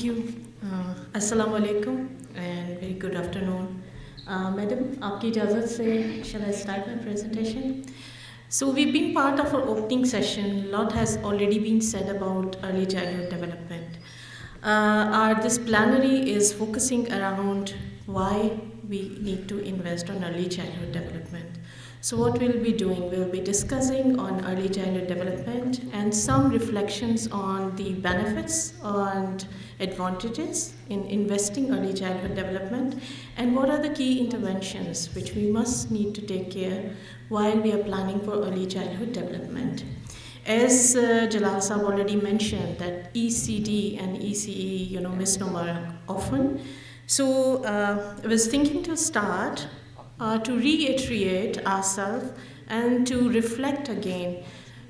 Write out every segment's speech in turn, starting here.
Thank you. Assalamu alaikum and very good afternoon. Madam, आपकी इजाज़त से shall I start my presentation? So we've been part of our opening session. A lot has already been said about early childhood development. This plenary is focusing around why we need to invest on early childhood development. So what we'll be doing, we'll be discussing on early childhood development and some reflections on the benefits and advantages in investing early childhood development and what are the key interventions which we must need to take care while we are planning for early childhood development. As Jalal Saba already mentioned that ECD and ECE, misnomer often. So I was thinking to start to reiterate ourselves and to reflect again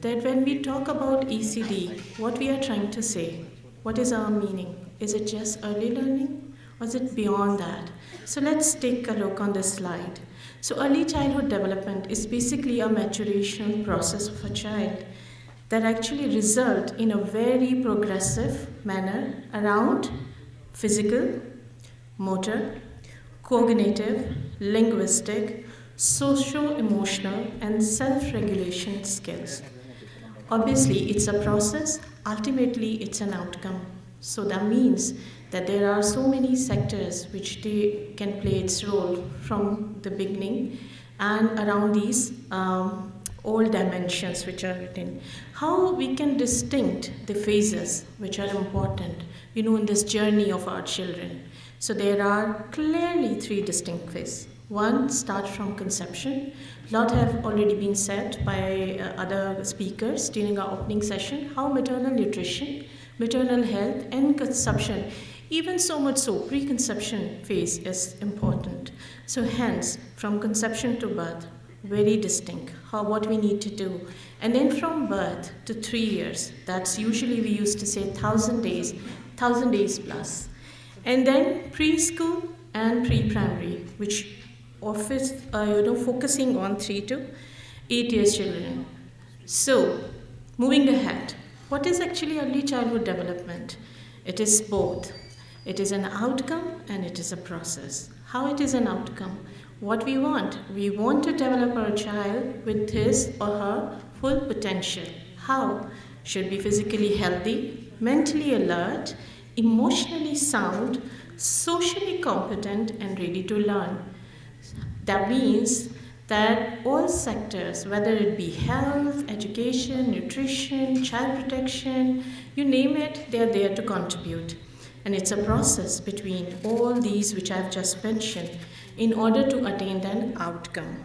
that when we talk about ECD, what we are trying to say, what is our meaning? Is it just early learning or is it beyond that? So let's take a look on this slide. So early childhood development is basically a maturation process of a child that actually result in a very progressive manner around physical, motor, cognitive, linguistic, socio-emotional, and self-regulation skills. Obviously, it's a process, ultimately it's an outcome. So that means that there are so many sectors which they can play its role from the beginning and around these all dimensions which are written. How we can distinct the phases which are important, in this journey of our children. So there are clearly three distinct phases. One starts from conception. A lot have already been said by other speakers during our opening session, how maternal nutrition, maternal health and conception, even so much so, preconception phase is important. So hence, from conception to birth, very distinct, what we need to do. And then from birth to 3 years, that's usually we used to say 1,000 days plus. And then preschool and pre-primary, which offers, focusing on 3 to 8 years children. So, moving ahead, what is actually early childhood development? It is both. It is an outcome and it is a process. How it is an outcome? What we want? We want to develop our child with his or her full potential. How? Should be physically healthy, mentally alert, emotionally sound, socially competent and ready to learn. That means that all sectors, whether it be health, education, nutrition, child protection, you name it, they are there to contribute. And it's a process between all these which I've just mentioned in order to attain an outcome.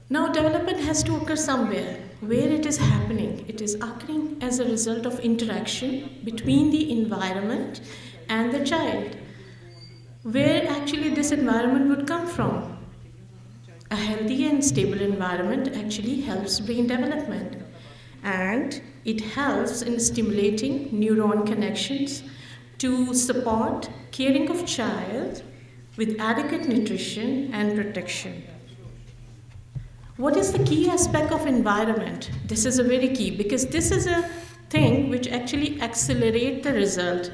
Now, development has to occur somewhere. Where it is happening? It is occurring as a result of interaction between the environment and the child. Where actually this environment would come from? A healthy and stable environment actually helps brain development. And it helps in stimulating neuron connections to support caring of child with adequate nutrition and protection. What is the key aspect of environment? This is a very key because this is a thing which actually accelerates the result.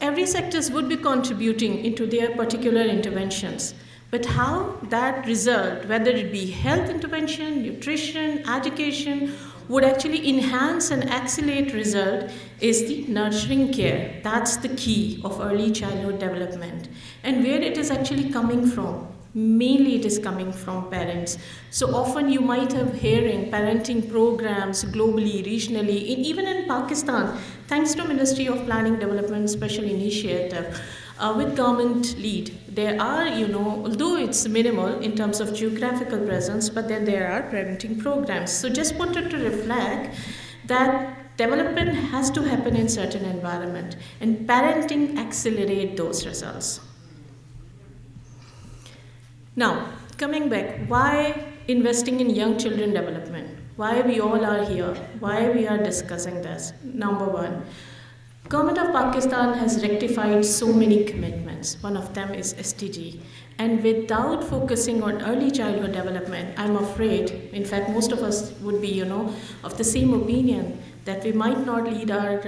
Every sectors would be contributing into their particular interventions. But how that result, whether it be health intervention, nutrition, education, would actually enhance and accelerate result is the nurturing care. That's the key of early childhood development. And where it is actually coming from? Mainly it is coming from parents. So often you might have hearing parenting programs globally, regionally, even in Pakistan, thanks to Ministry of Planning Development Special Initiative, with government lead. There are, although it's minimal in terms of geographical presence, but then there are parenting programs. So just wanted to reflect that development has to happen in certain environment and parenting accelerate those results. Now, coming back, why investing in young children development? Why we all are here? Why we are discussing this? Number one, Government of Pakistan has rectified so many commitments. One of them is SDG. And without focusing on early childhood development, I'm afraid, in fact, most of us would be, of the same opinion, that we might not lead our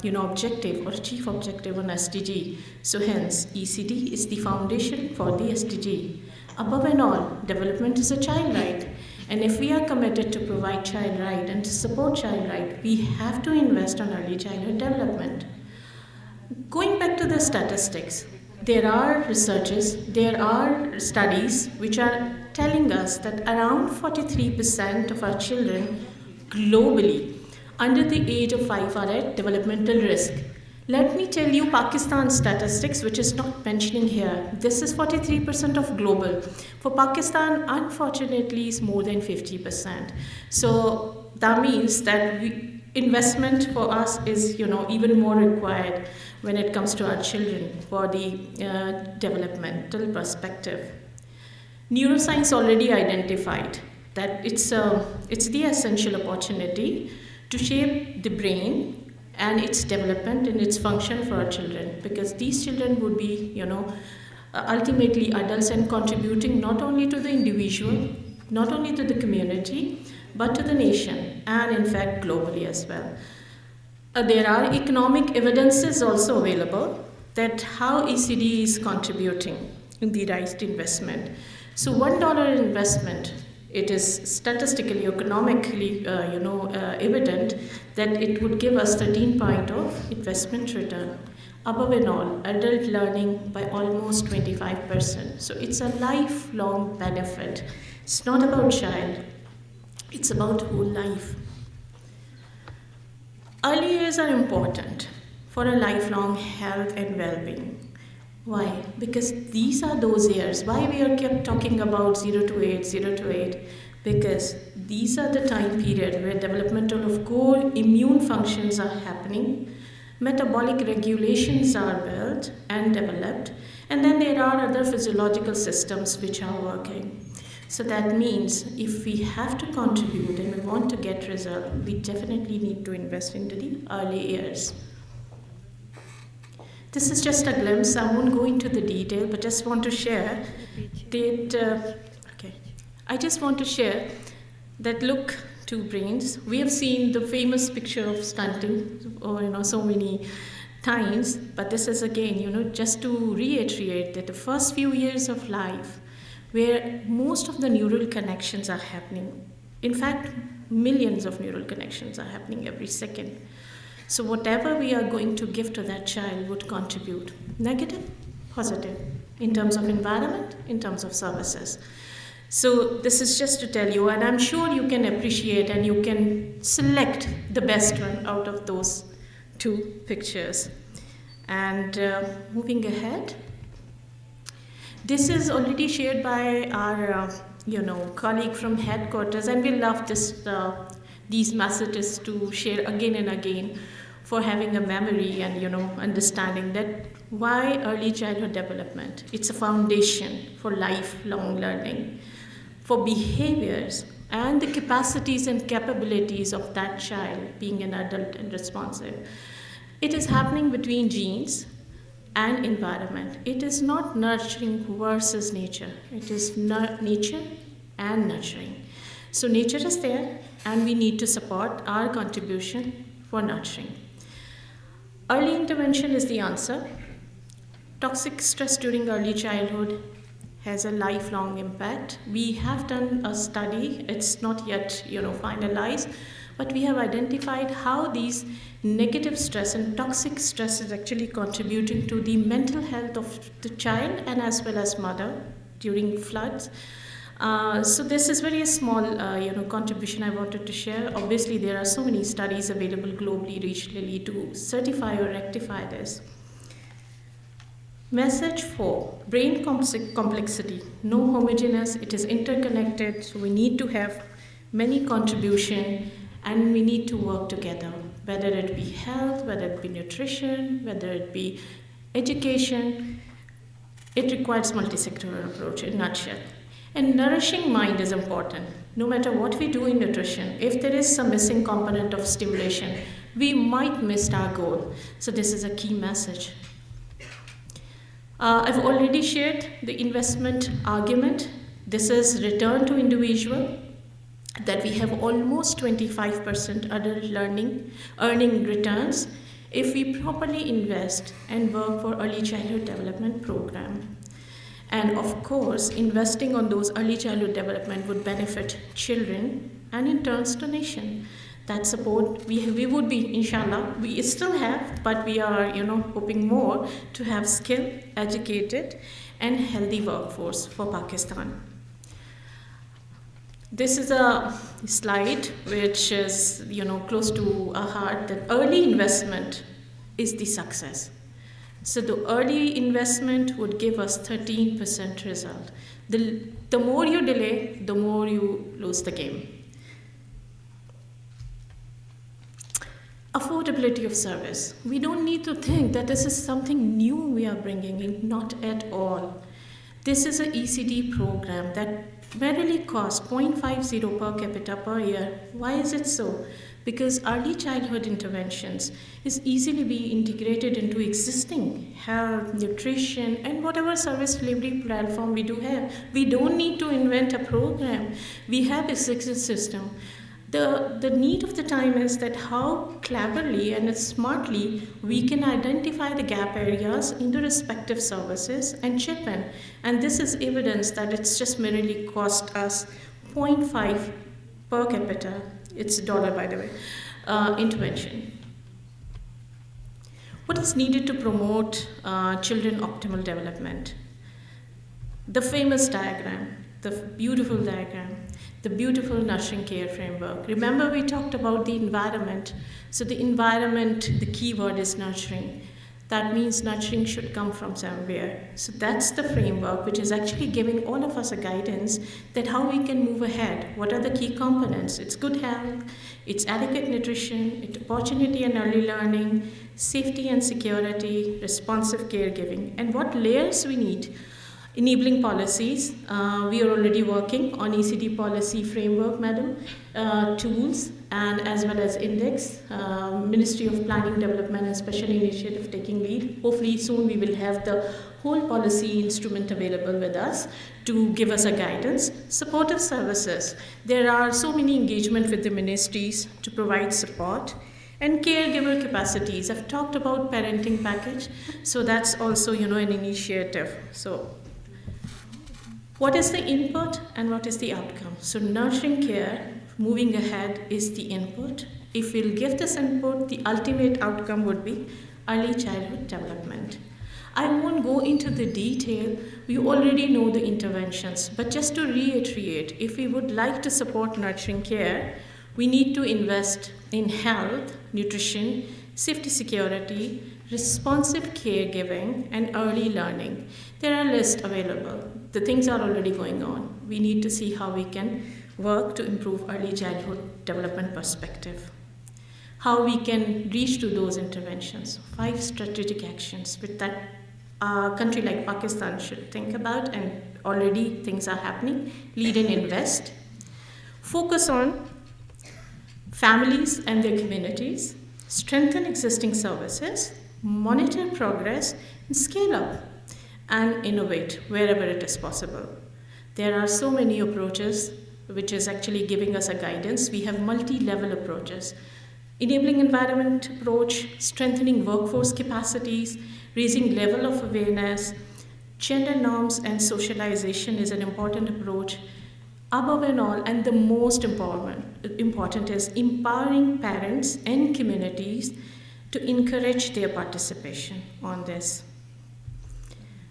objective or chief objective on SDG. So hence, ECD is the foundation for the SDG. Above and all, development is a child right. And if we are committed to provide child right and to support child right, we have to invest on early childhood development. Going back to the statistics, there are researches, there are studies which are telling us that around 43% of our children globally under the age of 5 are at developmental risk. Let me tell you Pakistan's statistics, which is not mentioning here. This is 43% of global. For Pakistan, unfortunately, is more than 50%. So that means that investment for us is, even more required when it comes to our children for the developmental perspective. Neuroscience already identified that it's the essential opportunity to shape the brain and its development and its function for our children, because these children would be, ultimately adults and contributing not only to the individual, not only to the community, but to the nation and in fact globally as well. There are economic evidences also available that how ECD is contributing in the right investment. So $1 investment, it is statistically, economically, evident that it would give us 13 point of investment return. Above and all, adult learning by almost 25%. So it's a lifelong benefit. It's not about child, it's about whole life. Early years are important for a lifelong health and well-being. Why? Because these are those years. Why we are kept talking about 0 to 8, 0 to 8? Because these are the time period where developmental of core immune functions are happening, metabolic regulations are built and developed, and then there are other physiological systems which are working. So that means if we have to contribute and we want to get result, we definitely need to invest into the early years. This is just a glimpse. I won't go into the detail, but just want to share that. I just want to share that look, two brains. We have seen the famous picture of stunting, so many times. But this is again, just to reiterate that the first few years of life, where most of the neural connections are happening. In fact, millions of neural connections are happening every second. So whatever we are going to give to that child would contribute, negative, positive, in terms of environment, in terms of services. So this is just to tell you, and I'm sure you can appreciate and you can select the best one out of those two pictures. And moving ahead, this is already shared by our colleague from headquarters, and we love these messages to share again and again for having a memory and understanding that why early childhood development. It's a foundation for lifelong learning, for behaviors and the capacities and capabilities of that child being an adult and responsive. It is happening between genes and environment. It is not nurturing versus nature. It is nature and nurturing. So nature is there and we need to support our contribution for nurturing. Early intervention is the answer. Toxic stress during early childhood has a lifelong impact. We have done a study. It's not yet finalized, but we have identified how these negative stress and toxic stress is actually contributing to the mental health of the child and as well as mother during floods. So this is very small contribution I wanted to share. Obviously there are so many studies available globally, regionally to certify or rectify this. Message 4, brain complexity, no homogeneous, it is interconnected, so we need to have many contribution and we need to work together, whether it be health, whether it be nutrition, whether it be education. It requires multi-sectoral approach in a nutshell. And nourishing mind is important. No matter what we do in nutrition, if there is some missing component of stimulation, we might miss our goal. So this is a key message. I've already shared the investment argument. This is return to individual, that we have almost 25% adult earning returns if we properly invest and work for early childhood development program. And of course, investing on those early childhood development would benefit children and in turns the nation. That support we would be, inshallah, we still have, but we are, hoping more to have skilled, educated, and healthy workforce for Pakistan. This is a slide which is, close to our heart, that early investment is the success. So the early investment would give us 13% result. The more you delay, the more you lose the game. Affordability of service. We don't need to think that this is something new we are bringing in, not at all. This is an ECD program that merely costs 0.50 per capita per year. Why is it so? Because early childhood interventions is easily be integrated into existing health, nutrition, and whatever service delivery platform we do have. We don't need to invent a program. We have a system. The need of the time is that how cleverly and smartly we can identify the gap areas in the respective services and chip in. And this is evidence that it's just merely cost us 0.5 per capita. It's dollar, by the way, intervention. What is needed to promote children optimal development? The famous diagram, the beautiful diagram, the beautiful nurturing care framework. Remember, we talked about the environment. So the environment, the key word is nurturing. That means nurturing should come from somewhere. So that's the framework which is actually giving all of us a guidance that how we can move ahead. What are the key components? It's good health, it's adequate nutrition, it's opportunity and early learning, safety and security, responsive caregiving, and what layers we need. Enabling policies, we are already working on ECD policy framework, madam, tools, and as well as index, Ministry of Planning, Development and Special Initiative taking lead. Hopefully soon we will have the whole policy instrument available with us to give us a guidance. Supportive services, there are so many engagement with the ministries to provide support. And caregiver capacities, I've talked about parenting package, so that's also, an initiative. So what is the input and what is the outcome? So nurturing care, moving ahead, is the input. If we'll give this input, the ultimate outcome would be early childhood development. I won't go into the detail, we already know the interventions, but just to reiterate, if we would like to support nurturing care, we need to invest in health, nutrition, safety, security, responsive caregiving, and early learning. There are lists available. The things are already going on. We need to see how we can work to improve early childhood development perspective. How we can reach to those interventions. 5 strategic actions with that a country like Pakistan should think about, and already things are happening. Lead and invest. Focus on families and their communities. Strengthen existing services. Monitor progress and scale up and innovate wherever it is possible. There are so many approaches which is actually giving us a guidance. We have multi-level approaches. Enabling environment approach, strengthening workforce capacities, raising level of awareness, gender norms and socialization is an important approach. Above and all, and the most important is empowering parents and communities to encourage their participation on this.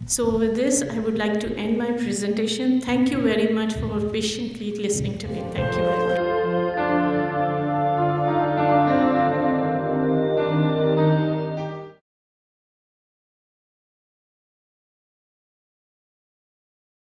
So with this, I would like to end my presentation. Thank you very much for patiently listening to me. Thank you very much.